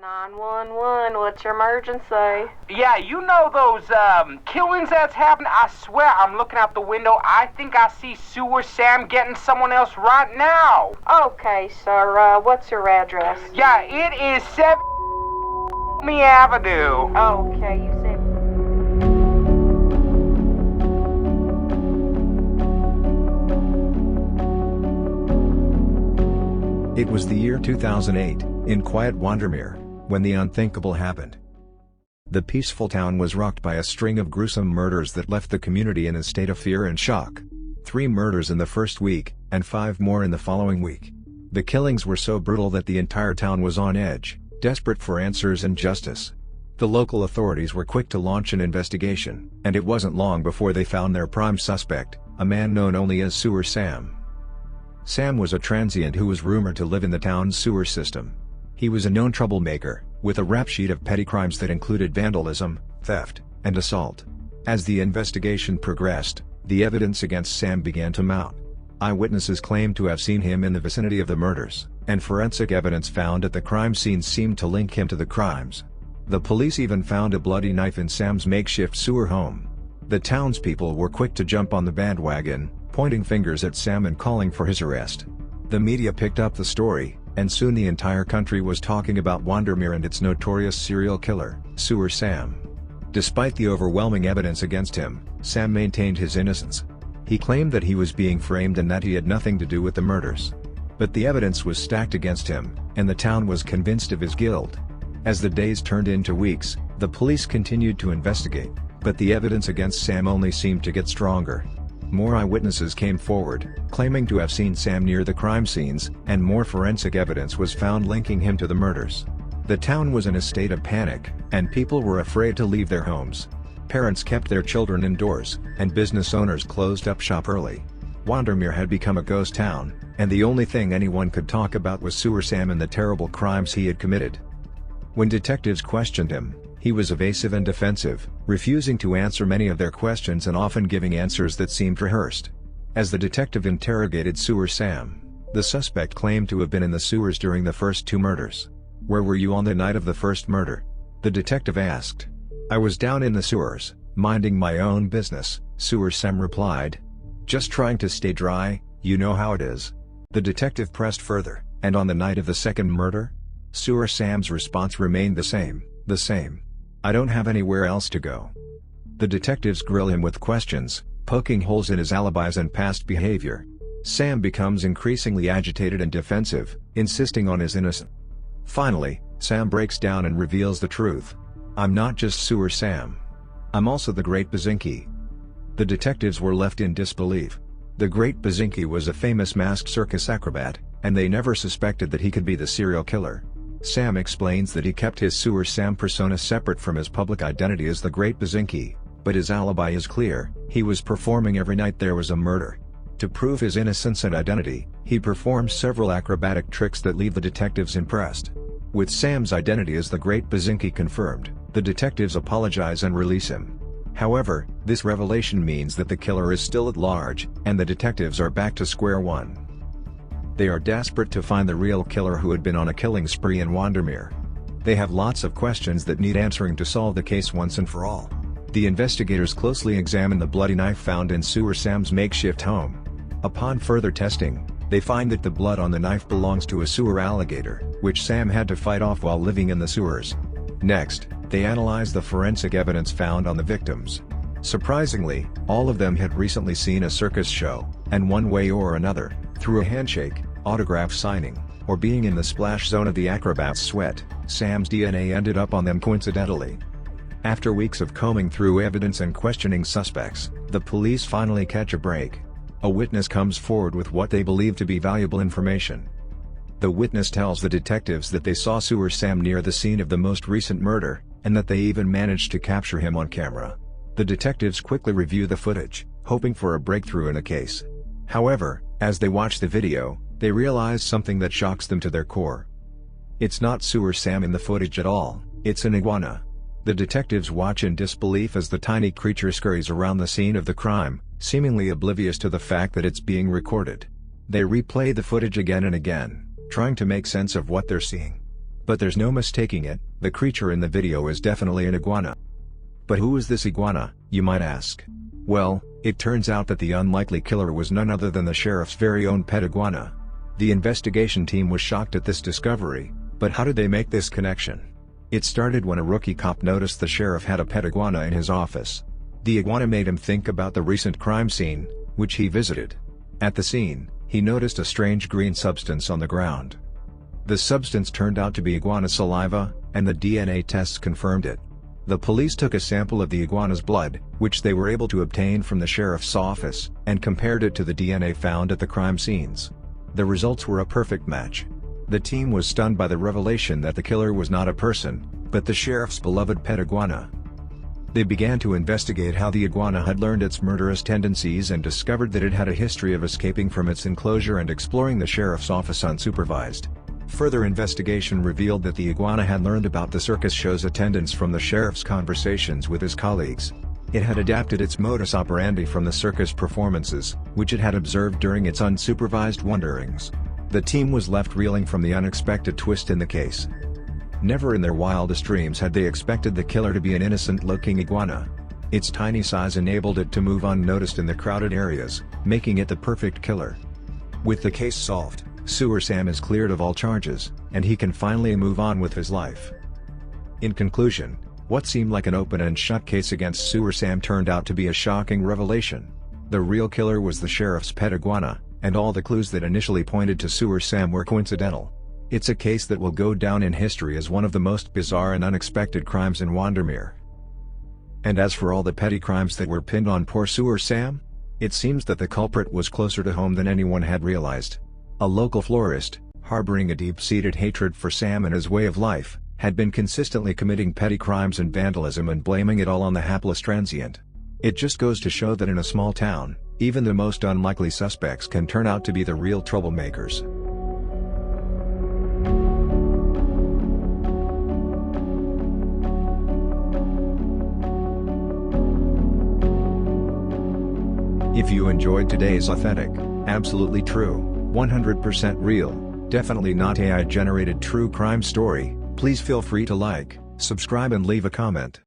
911, what's your emergency? Yeah, you know those, killings that's happened? I swear I'm looking out the window. I think I see Sewer Sam getting someone else right now. Okay, sir, what's your address? Yeah, it is 7 Avenue. Okay, you said... It was the year 2008, in quiet Wandermere, when the unthinkable happened. The peaceful town was rocked by a string of gruesome murders that left the community in a state of fear and shock. 3 murders in the first week, and 5 more in the following week. The killings were so brutal that the entire town was on edge, desperate for answers and justice. The local authorities were quick to launch an investigation, and it wasn't long before they found their prime suspect, a man known only as Sewer Sam. Sam was a transient who was rumored to live in the town's sewer system. He was a known troublemaker, with a rap sheet of petty crimes that included vandalism, theft, and assault. As the investigation progressed, the evidence against Sam began to mount. Eyewitnesses claimed to have seen him in the vicinity of the murders, and forensic evidence found at the crime scene seemed to link him to the crimes. The police even found a bloody knife in Sam's makeshift sewer home. The townspeople were quick to jump on the bandwagon, pointing fingers at Sam and calling for his arrest. The media picked up the story, and soon the entire country was talking about Wandermere and its notorious serial killer, Sewer Sam. Despite the overwhelming evidence against him, Sam maintained his innocence. He claimed that he was being framed and that he had nothing to do with the murders. But the evidence was stacked against him, and the town was convinced of his guilt. As the days turned into weeks, the police continued to investigate, but the evidence against Sam only seemed to get stronger. More eyewitnesses came forward, claiming to have seen Sam near the crime scenes, and more forensic evidence was found linking him to the murders. The town was in a state of panic, and people were afraid to leave their homes. Parents kept their children indoors, and business owners closed up shop early. Wandermere had become a ghost town, and the only thing anyone could talk about was Sewer Sam and the terrible crimes he had committed. When detectives questioned him, he was evasive and defensive, refusing to answer many of their questions and often giving answers that seemed rehearsed. As the detective interrogated Sewer Sam, the suspect claimed to have been in the sewers during the first 2 murders. "Where were you on the night of the first murder?" the detective asked. "I was down in the sewers, minding my own business," Sewer Sam replied. "Just trying to stay dry, you know how it is." The detective pressed further, "And on the night of the second murder?" Sewer Sam's response remained the same. "I don't have anywhere else to go." The detectives grill him with questions, poking holes in his alibis and past behavior. Sam becomes increasingly agitated and defensive, insisting on his innocence. Finally, Sam breaks down and reveals the truth. "I'm not just Sewer Sam. I'm also the Great Bazinki." The detectives were left in disbelief. The Great Bazinki was a famous masked circus acrobat, and they never suspected that he could be the serial killer. Sam explains that he kept his Sewer Sam persona separate from his public identity as the Great Bazinki, but his alibi is clear: he was performing every night there was a murder. To prove his innocence and identity, he performs several acrobatic tricks that leave the detectives impressed. With Sam's identity as the Great Bazinki confirmed, the detectives apologize and release him. However, this revelation means that the killer is still at large, and the detectives are back to square one. They are desperate to find the real killer who had been on a killing spree in Wandermere. They have lots of questions that need answering to solve the case once and for all. The investigators closely examine the bloody knife found in Sewer Sam's makeshift home. Upon further testing, they find that the blood on the knife belongs to a sewer alligator, which Sam had to fight off while living in the sewers. Next, they analyze the forensic evidence found on the victims. Surprisingly, all of them had recently seen a circus show, and one way or another, through a handshake, autograph signing, or being in the splash zone of the acrobat's sweat, Sam's DNA ended up on them coincidentally. After weeks of combing through evidence and questioning suspects, the police finally catch a break. A witness comes forward with what they believe to be valuable information. The witness tells the detectives that they saw Sewer Sam near the scene of the most recent murder, and that they even managed to capture him on camera. The detectives quickly review the footage, hoping for a breakthrough in a case. However, as they watch the video, they realize something that shocks them to their core. It's not Sewer Sam in the footage at all, it's an iguana. The detectives watch in disbelief as the tiny creature scurries around the scene of the crime, seemingly oblivious to the fact that it's being recorded. They replay the footage again and again, trying to make sense of what they're seeing. But there's no mistaking it, the creature in the video is definitely an iguana. But who is this iguana, you might ask? Well, it turns out that the unlikely killer was none other than the sheriff's very own pet iguana. The investigation team was shocked at this discovery, but how did they make this connection? It started when a rookie cop noticed the sheriff had a pet iguana in his office. The iguana made him think about the recent crime scene, which he visited. At the scene, he noticed a strange green substance on the ground. The substance turned out to be iguana saliva, and the DNA tests confirmed it. The police took a sample of the iguana's blood, which they were able to obtain from the sheriff's office, and compared it to the DNA found at the crime scenes. The results were a perfect match. The team was stunned by the revelation that the killer was not a person, but the sheriff's beloved pet iguana. They began to investigate how the iguana had learned its murderous tendencies and discovered that it had a history of escaping from its enclosure and exploring the sheriff's office unsupervised. Further investigation revealed that the iguana had learned about the circus show's attendance from the sheriff's conversations with his colleagues. It had adapted its modus operandi from the circus performances, which it had observed during its unsupervised wanderings. The team was left reeling from the unexpected twist in the case. Never in their wildest dreams had they expected the killer to be an innocent-looking iguana. Its tiny size enabled it to move unnoticed in the crowded areas, making it the perfect killer. With the case solved, Sewer Sam is cleared of all charges, and he can finally move on with his life. In conclusion, what seemed like an open and shut case against Sewer Sam turned out to be a shocking revelation. The real killer was the sheriff's pet iguana, and all the clues that initially pointed to Sewer Sam were coincidental. It's a case that will go down in history as one of the most bizarre and unexpected crimes in Windermere. And as for all the petty crimes that were pinned on poor Sewer Sam, it seems that the culprit was closer to home than anyone had realized. A local florist, harboring a deep-seated hatred for Sam and his way of life, had been consistently committing petty crimes and vandalism and blaming it all on the hapless transient. It just goes to show that in a small town, even the most unlikely suspects can turn out to be the real troublemakers. If you enjoyed today's authentic, absolutely true, 100% real, definitely not AI-generated true crime story, please feel free to like, subscribe and leave a comment.